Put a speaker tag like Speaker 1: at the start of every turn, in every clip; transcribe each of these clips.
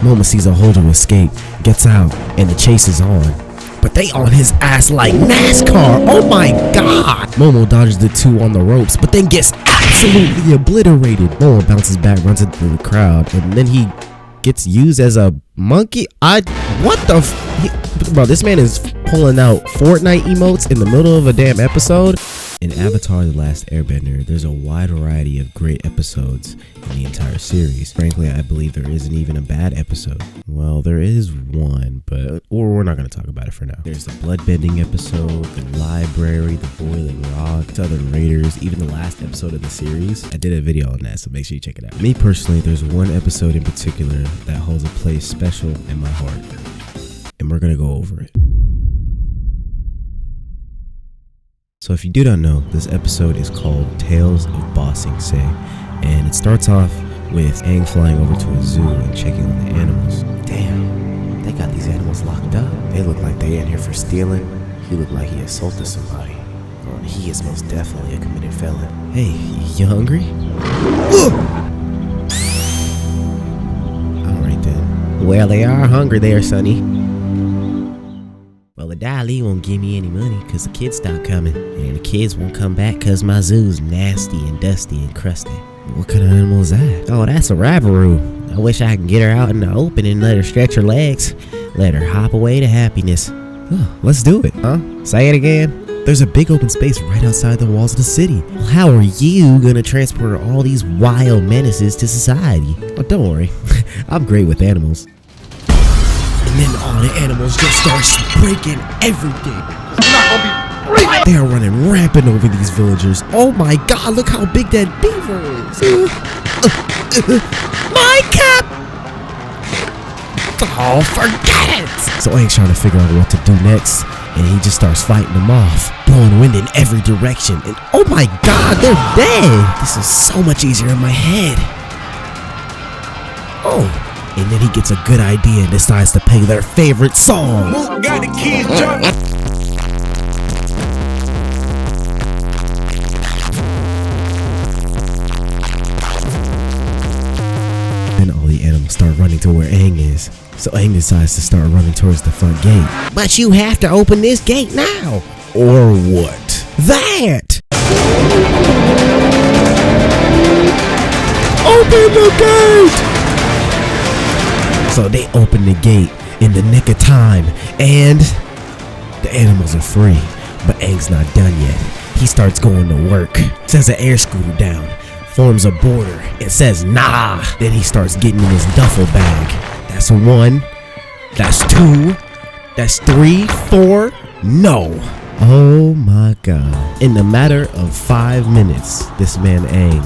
Speaker 1: Momo sees a hole to escape, gets out, and the chase is on. But they on his ass like NASCAR. Oh my god! Momo dodges the two on the ropes, but then gets absolutely obliterated. Momo bounces back, runs into the crowd, and then he gets used as a monkey. What the bro, this man is pulling out Fortnite emotes in the middle of a damn episode. In Avatar: The Last Airbender, there's a wide variety of great episodes in the entire series. Frankly, I believe there isn't even a bad episode. Well, there is one, but we're not going to talk about it for now. There's the bloodbending episode, the library, the boiling rock, southern raiders, even the last episode of the series. I did a video on that, so make sure you check it out. Me personally, there's one episode in particular that holds a place special in my heart, and we're going to go over it. So if you do not know, this episode is called Tales of Ba Sing Se, and it starts off with Aang flying over to a zoo and checking on the animals. Damn, they got these animals locked up. They look like they in here for stealing. He looked like he assaulted somebody. Or he is most definitely a committed felon. Hey, you hungry? Alright then. Well, they are hungry there, sonny. Well, the Dali won't give me any money because the kids stopped coming. And the kids won't come back because my zoo's nasty and dusty and crusty. What kind of animal is that? Oh, that's a Ravaroo. I wish I could get her out in the open and let her stretch her legs. Let her hop away to happiness. Oh, let's do it, huh? Say it again. There's a big open space right outside the walls of the city. Well, how are you gonna transport all these wild menaces to society? Oh, don't worry. I'm great with animals. And then all the animals just start breaking everything. They are running rampant over these villagers. Oh my god, look how big that beaver is. My cap! Oh, forget it! So Aang's trying to figure out what to do next, and he just starts fighting them off, blowing wind in every direction. And oh my god, they're dead! This is so much easier in my head. Oh. And then he gets a good idea and decides to play their favorite song. Got the keys, Then all the animals start running to where Aang is. So Aang decides to start running towards the front gate. But you have to open this gate now. Or what? That! Open the gate! So they open the gate in the nick of time, and the animals are free. But Aang's not done yet. He starts going to work, sends an air scooter down, forms a border, and says nah. Then he starts getting in his duffel bag. That's 1, that's 2, that's 3, 4, no. Oh my god. In the matter of 5 minutes, this man Aang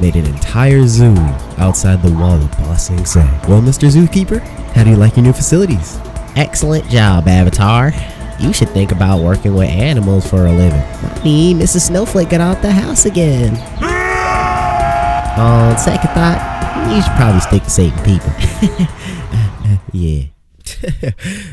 Speaker 1: made an entire zoo outside the wall of Ba Sing Se. Well, Mr. Zookeeper, how do you like your new facilities? Excellent job, Avatar. You should think about working with animals for a living. Mommy, Mrs. Snowflake got out the house again. On second thought, you should probably stick to saving people. Yeah.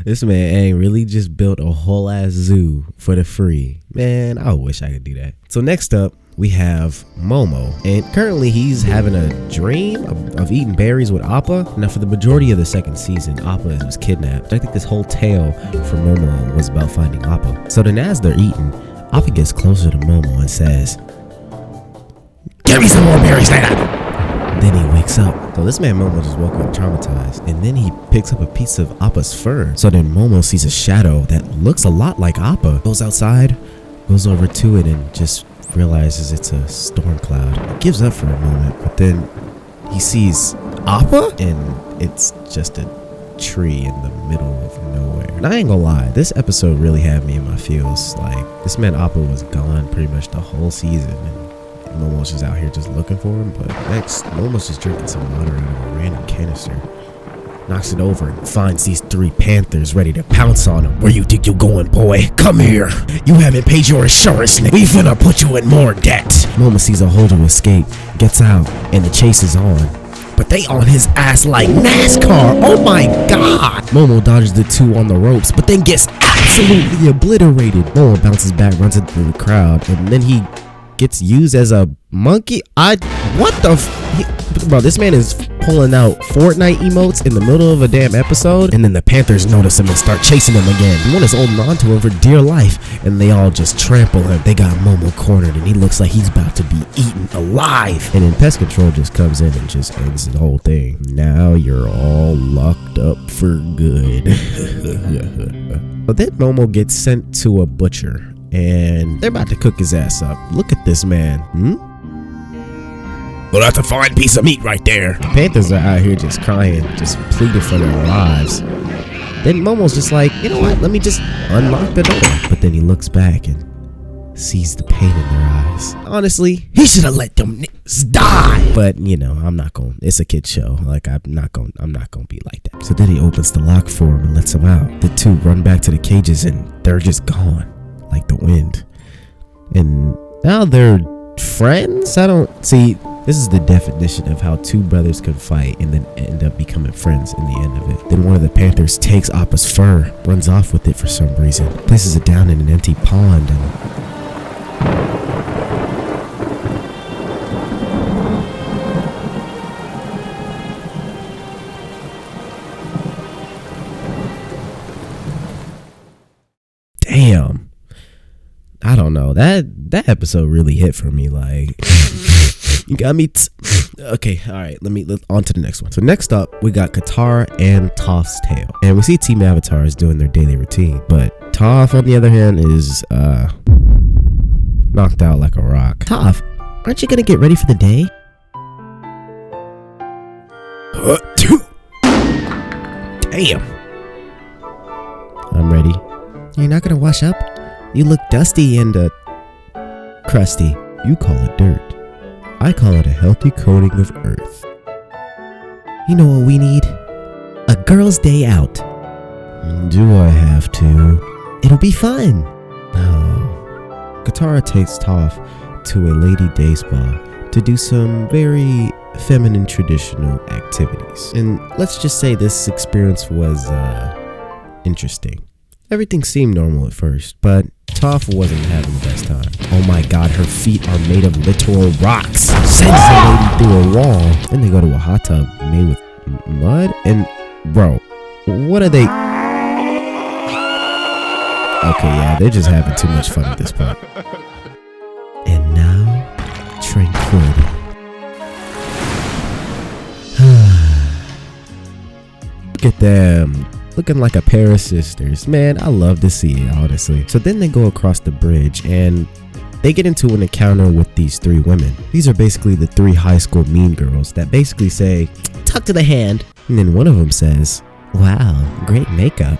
Speaker 1: This man Aang really just built a whole ass zoo for the free. Man, I wish I could do that. So next up, we have Momo, and currently he's having a dream of eating berries with Appa. Now for the majority of the second season, Appa was kidnapped. I think this whole tale for Momo was about finding Appa. So then as they're eating, Appa gets closer to Momo and says, "Give me some more berries, later." Then he wakes up. So this man Momo just woke up traumatized, and then he picks up a piece of Appa's fur. So then Momo sees a shadow that looks a lot like Appa. Goes outside, goes over to it, and just realizes it's a storm cloud. He gives up for a moment, but then he sees Appa, and it's just a tree in the middle of nowhere. And I ain't gonna lie, this episode really had me in my feels. Like, this man Appa was gone pretty much the whole season, and Momo's just out here just looking for him. But next, Momo's just drinking some water out of a random canister, knocks it over, and finds these 3 panthers ready to pounce on him. Where you think you're going, boy? Come here. You haven't paid your insurance. We finna put you in more debt. Momo sees a hole to escape, gets out, and the chase is on. But they on his ass like NASCAR. Oh my god. Momo dodges the two on the ropes, but then gets absolutely obliterated. Momo bounces back, runs into the crowd, and then he gets used as a monkey. What the bro, this man is pulling out Fortnite emotes in the middle of a damn episode, and then the Panthers notice him and start chasing him again. One is holding on to him for dear life, and they all just trample him. They got Momo cornered, and he looks like he's about to be eaten alive. And then Pest Control just comes in and just ends the whole thing. Now you're all locked up for good. But then Momo gets sent to a butcher, and they're about to cook his ass up. Look at this man. Well, that's a fine piece of meat right there. The Panthers are out here just crying, just pleading for their lives. Then Momo's just like, you know what? Let me just unlock the door. But then he looks back and sees the pain in their eyes. Honestly, he should have let them niggas die. But you know, I'm not going. It's a kid show. Like I'm not going to be like that. So then he opens the lock for him and lets him out. The two run back to the cages and they're just gone, like the wind. And now they're friends. I don't see. This is the definition of how two brothers could fight and then end up becoming friends in the end of it. Then one of the Panthers takes Appa's fur, runs off with it for some reason, places it down in an empty pond, and damn, I don't know, that episode really hit for me. Like, you got me. Okay, all right. Let on to the next one. So next up, we got Katara and Toph's tale, and we see Team Avatar is doing their daily routine, but Toph, on the other hand, is knocked out like a rock. Toph, aren't you gonna get ready for the day? Damn. I'm ready. You're not gonna wash up? You look dusty and crusty. You call it dirt. I call it a healthy coating of earth. You know what we need? A girl's day out. Do I have to? It'll be fun. No. Katara takes Toph to a lady day spa to do some very feminine traditional activities. And let's just say this experience was interesting. Everything seemed normal at first, but Toph wasn't having the best time. Oh my god, her feet are made of literal rocks. Sends the lady through a wall. Then they go to a hot tub made with mud. And bro, what are they? Okay, yeah, they're just having too much fun at this point. And now, tranquility. Look at them. Looking like a pair of sisters. Man, I love to see it, honestly. So then they go across the bridge and they get into an encounter with these three women. These are basically the three high school mean girls that basically say, tuck to the hand. And then one of them says, wow, great makeup.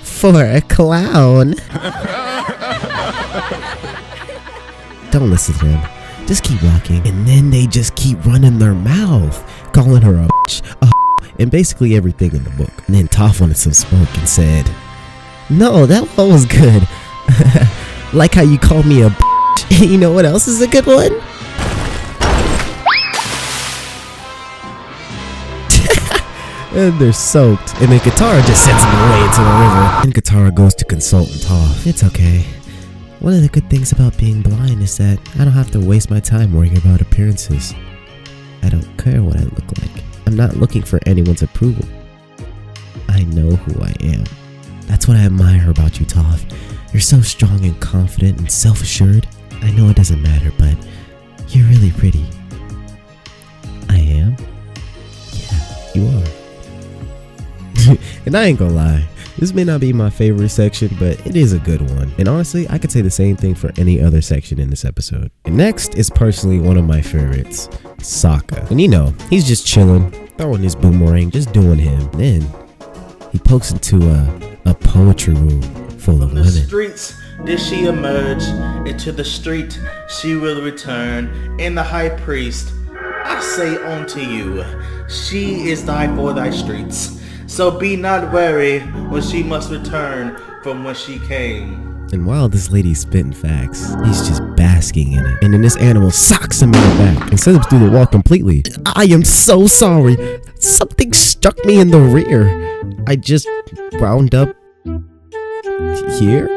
Speaker 1: For a clown. Don't listen to them. Just keep walking. And then they just keep running their mouth, calling her a bitch, and basically everything in the book. And then Toph wanted some smoke and said, no, that one was good. Like how you called me a bitch. You know what else is a good one? And they're soaked. And then Katara just sends them away into the river. And Katara goes to consult Toph. It's okay. One of the good things about being blind is that I don't have to waste my time worrying about appearances. I don't care what I look like. I'm not looking for anyone's approval. I know who I am. That's what I admire about you, Toph. You're so strong and confident and self-assured. I know it doesn't matter, but you're really pretty. I am? Yeah, you are. And I ain't gonna lie, this may not be my favorite section, but it is a good one. And honestly, I could say the same thing for any other section in this episode. And next is personally one of my favorites, Sakka. And you know, he's just chilling, throwing his boomerang, just doing him. Then he pokes into a poetry room full of women.
Speaker 2: The streets did she emerge, into the street she will return. In the high priest, I say unto you, she is thy for thy streets. So be not wary when she must return from whence she came.
Speaker 1: And while this lady's spitting facts, he's just basking in it. And then this animal socks him in the back and sends him through the wall completely. I am so sorry. Something struck me in the rear. I just wound up here.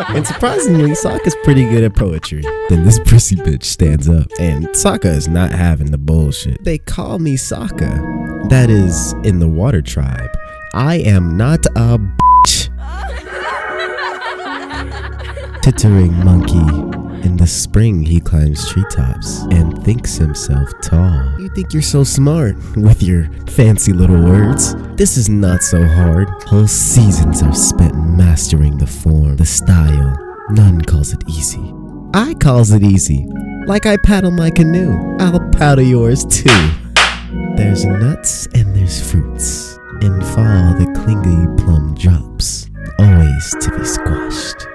Speaker 1: And surprisingly, Sokka's pretty good at poetry. Then this prissy bitch stands up, and Sakka is not having the bullshit. They call me Sakka. That is, in the water tribe, I am not a bitch. Tittering monkey. In the spring, he climbs treetops and thinks himself tall. You think you're so smart with your fancy little words? This is not so hard. Whole seasons are spent mastering the form, the style. None calls it easy. I calls it easy. Like I paddle my canoe. I'll paddle yours too. There's nuts and there's fruits. In fall, the clingy plum drops, always to be squashed.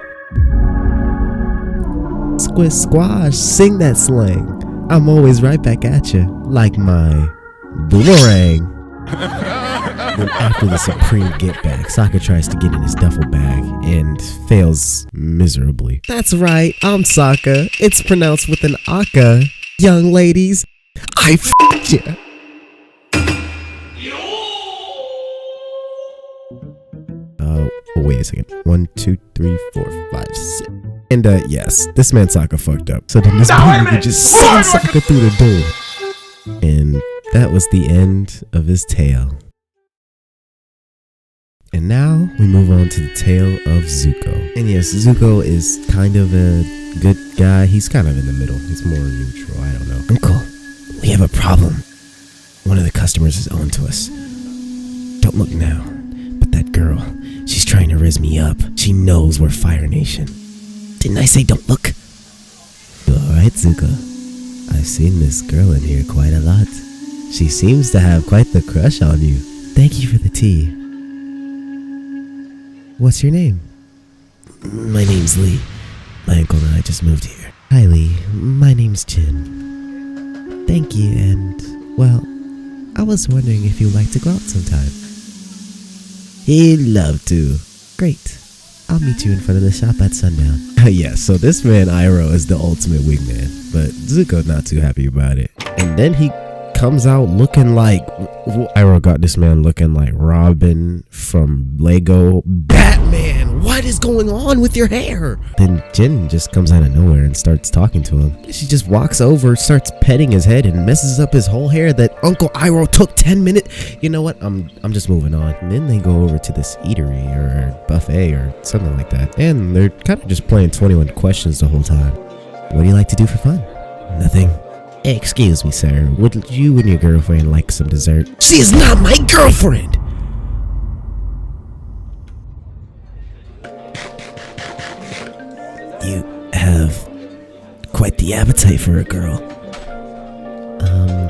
Speaker 1: Squish squash, sing that slang. I'm always right back at you, like my boomerang. Then after the supreme get back, Sakka tries to get in his duffel bag and fails miserably. That's right, I'm Sakka. It's pronounced with an aka. Young ladies, I f***ed ya. Wait a second. 1, 2, 3, 4, 5, 6. And yes, this man Sakka fucked up. So then this dude just sent Sakka through the door. And that was the end of his tale. And now we move on to the tale of Zuko. And yes, Zuko is kind of a good guy. He's kind of in the middle. He's more neutral. I don't know. Uncle, we have a problem. One of the customers is on to us. Don't look now. But that girl, she's trying to rizz me up. She knows we're Fire Nation. Didn't I say don't look? You alright, Zuko? I've seen this girl in here quite a lot. She seems to have quite the crush on you. Thank you for the tea. What's your name? My name's Lee. My uncle and I just moved here. Hi, Lee. My name's Jin. Thank you, and, well, I was wondering if you'd like to go out sometime. He'd love to. Great. I'll meet you in front of the shop at sundown. Yeah, so this man Iroh is the ultimate wingman, but Zuko not too happy about it. And then he comes out looking like... Iroh got this man looking like Robin from Lego. Batman, what is going on with your hair? Then Jin just comes out of nowhere and starts talking to him. She just walks over, starts petting his head, and messes up his whole hair that Uncle Iroh took 10 minutes. You know what? I'm just moving on. And then they go over to this eatery or buffet or something like that. And they're kind of just playing 21 questions the whole time. What do you like to do for fun? Nothing. Excuse me, sir. Would you and your girlfriend like some dessert? She is not my girlfriend! You have quite the appetite for a girl.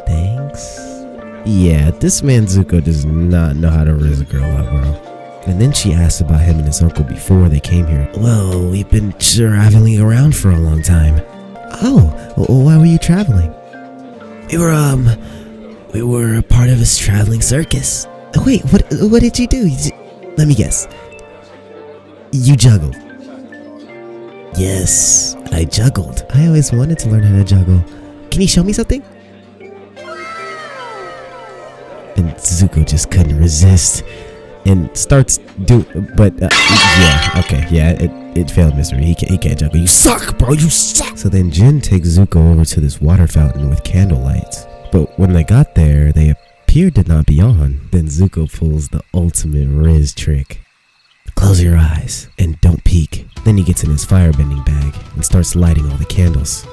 Speaker 1: Thanks? Yeah, this man Zuko does not know how to raise a girl up, bro. And then she asked about him and his uncle before they came here. Well, we've been traveling around for a long time. Oh, why were you traveling? We were a part of his traveling circus. Wait, what did you do? Let me guess. You juggled. Yes, I juggled. I always wanted to learn how to juggle. Can you show me something? And Zuko just couldn't resist and starts it failed misery. He can't juggle. You suck, bro. You suck. So then Jin takes Zuko over to this water fountain with candlelight. But when they got there, they appeared to not be on. Then Zuko pulls the ultimate Riz trick. Close your eyes and don't peek. Then he gets in his firebending bag and starts lighting all the candles.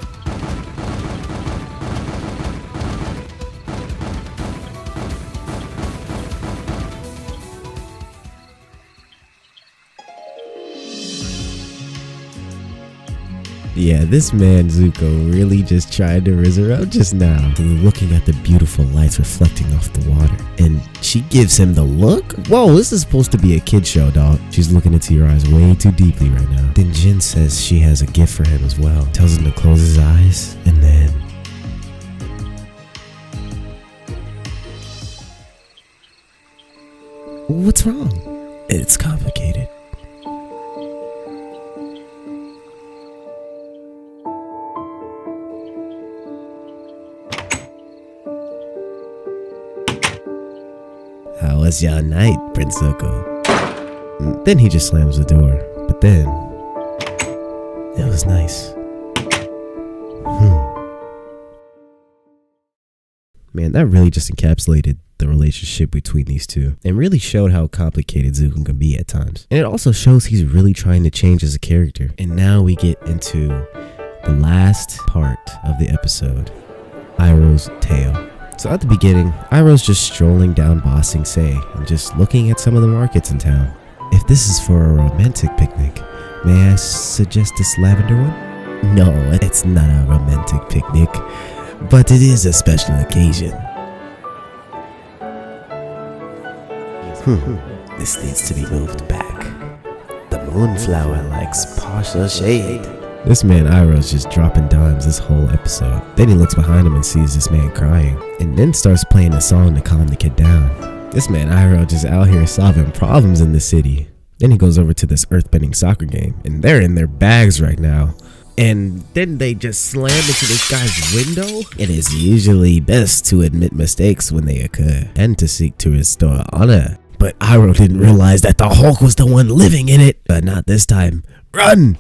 Speaker 1: Yeah, this man Zuko really just tried to rizz her up just now. Looking at the beautiful lights reflecting off the water. And she gives him the look? Whoa, this is supposed to be a kid show, dog. She's looking into your eyes way too deeply right now. Then Jin says she has a gift for him as well. Tells him to close his eyes and then... What's wrong? It's complicated. How was your night, Prince Zuko? Then he just slams the door. But then, was nice. Man, that really just encapsulated the relationship between these two and really showed how complicated Zuko can be at times. And it also shows he's really trying to change as a character. And now we get into the last part of the episode, Iroh's tale. So at the beginning, Iroh's just strolling down Ba Sing Se and just looking at some of the markets in town. If this is for a romantic picnic, may I suggest this lavender one? No, it's not a romantic picnic, but it is a special occasion. This needs to be moved back. The moonflower likes partial shade. This man Iroh's just dropping dimes this whole episode. Then he looks behind him and sees this man crying, and then starts playing a song to calm the kid down. This man Iroh just out here solving problems in the city. Then he goes over to this earthbending soccer game, and they're in their bags right now. And then they just slam into this guy's window. It is usually best to admit mistakes when they occur and to seek to restore honor. But Iroh didn't realize that the Hulk was the one living in it. But not this time. Run!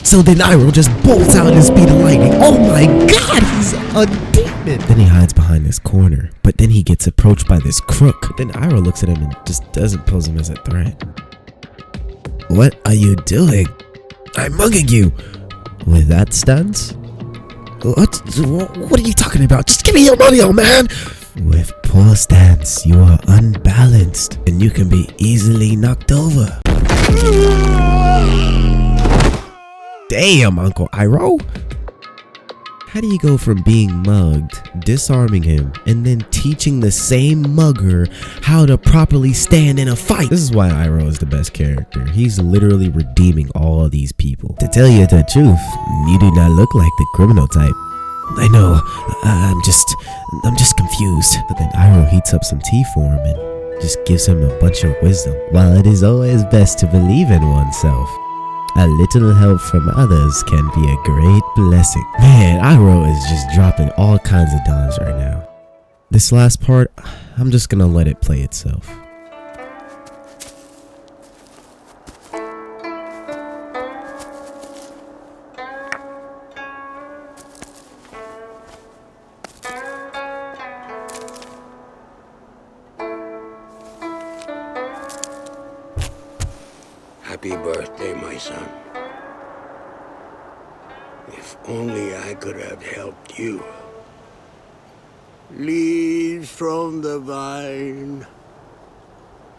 Speaker 1: So then Iroh just bolts out in the speed of lightning. Oh my god, he's a demon! Then he hides behind this corner. But then he gets approached by this crook. Then Iroh looks at him and just doesn't pose him as a threat. What are you doing? I'm mugging you. With that stance? What are you talking about? Just give me your money, old man! With poor stance, you are unbalanced and you can be easily knocked over. Damn, Uncle Iroh! How do you go from being mugged, disarming him, and then teaching the same mugger how to properly stand in a fight? This is why Iroh is the best character. He's literally redeeming all of these people. To tell you the truth, you do not look like the criminal type. I know, I'm just confused. But then Iroh heats up some tea for him and just gives him a bunch of wisdom. While it is always best to believe in oneself, a little help from others can be a great blessing. Man, Iroh is just dropping all kinds of dimes right now. This last part, I'm just gonna let it play itself.
Speaker 3: Happy birthday, my son. If only I could have helped you. Leaves from the vine,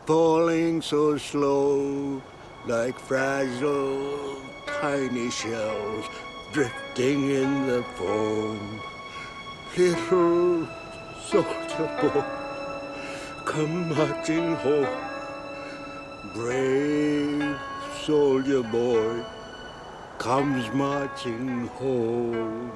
Speaker 3: falling so slow, like fragile, tiny shells, drifting in the foam. Little soldier boy, come marching home. Brave soldier boy comes marching home.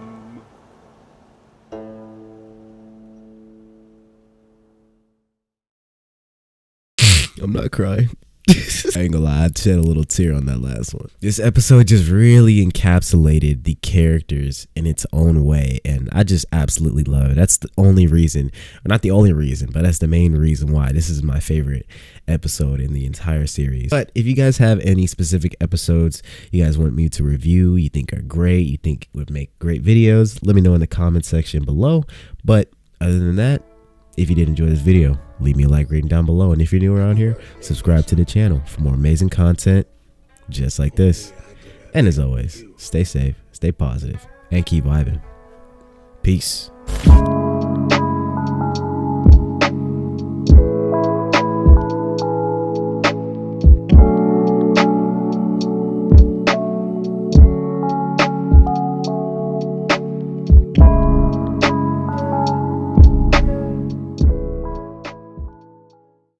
Speaker 1: I'm not crying. I ain't gonna lie, I shed a little tear on that last one. This episode just really encapsulated the characters in its own way, and I just absolutely love it. That's the only reason, or not the only reason, but that's the main reason why this is my favorite episode in the entire series. But if you guys have any specific episodes you guys want me to review, you think are great, you think would make great videos, let me know in the comment section below. But other than that, if you did enjoy this video, leave me a like rating down below. And if you're new around here, subscribe to the channel for more amazing content just like this. And as always, stay safe, stay positive, and keep vibing. Peace.